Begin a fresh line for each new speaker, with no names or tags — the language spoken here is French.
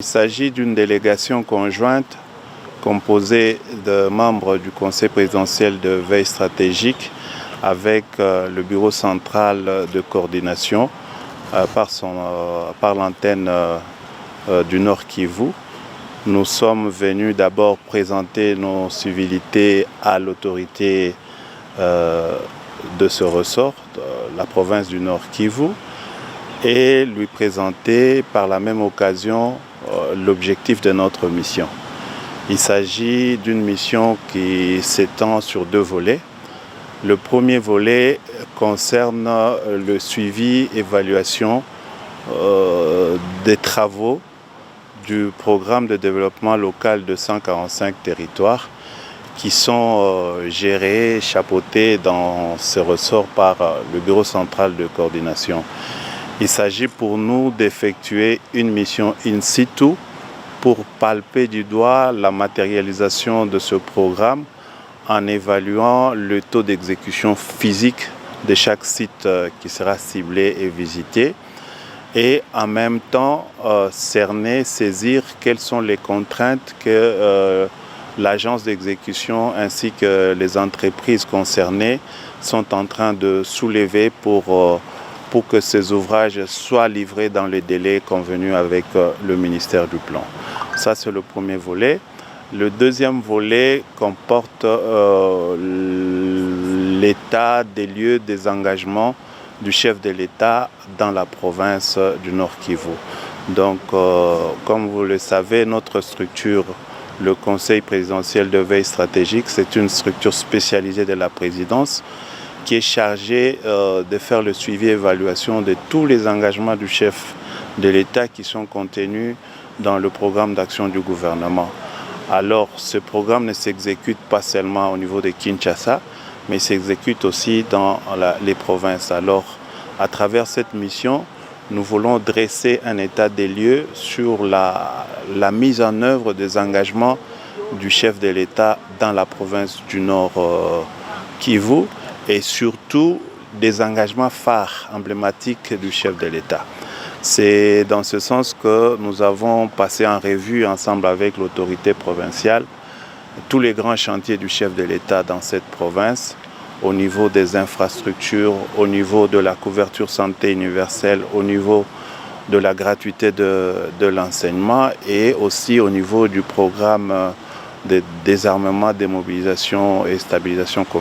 Il s'agit d'une délégation conjointe composée de membres du Conseil présidentiel de veille stratégique avec le bureau central de coordination par l'antenne du Nord Kivu. Nous sommes venus d'abord présenter nos civilités à l'autorité de ce ressort, la province du Nord Kivu, et lui présenter par la même occasion l'objectif de notre mission. Il s'agit d'une mission qui s'étend sur deux volets. Le premier volet concerne le suivi, évaluation des travaux du programme de développement local de 145 territoires qui sont gérés, chapeautés dans ce ressort par le bureau central de coordination. Il s'agit pour nous d'effectuer une mission in situ pour palper du doigt la matérialisation de ce programme en évaluant le taux d'exécution physique de chaque site qui sera ciblé et visité et en même temps cerner, saisir quelles sont les contraintes que l'agence d'exécution ainsi que les entreprises concernées sont en train de soulever pour que ces ouvrages soient livrés dans les délais convenus avec le ministère du Plan. Ça, c'est le premier volet. Le deuxième volet comporte l'état des lieux des engagements du chef de l'État dans la province du Nord Kivu. Donc, comme vous le savez, notre structure, le Conseil présidentiel de veille stratégique, c'est une structure spécialisée de la présidence qui est chargé de faire le suivi et évaluation de tous les engagements du chef de l'État qui sont contenus dans le programme d'action du gouvernement. Alors, ce programme ne s'exécute pas seulement au niveau de Kinshasa, mais s'exécute aussi dans les provinces. Alors, à travers cette mission, nous voulons dresser un état des lieux sur la mise en œuvre des engagements du chef de l'État dans la province du Nord Kivu, et surtout des engagements phares, emblématiques du chef de l'État. C'est dans ce sens que nous avons passé en revue ensemble avec l'autorité provinciale tous les grands chantiers du chef de l'État dans cette province, au niveau des infrastructures, au niveau de la couverture santé universelle, au niveau de la gratuité de l'enseignement et aussi au niveau du programme de désarmement, démobilisation et stabilisation communautaire.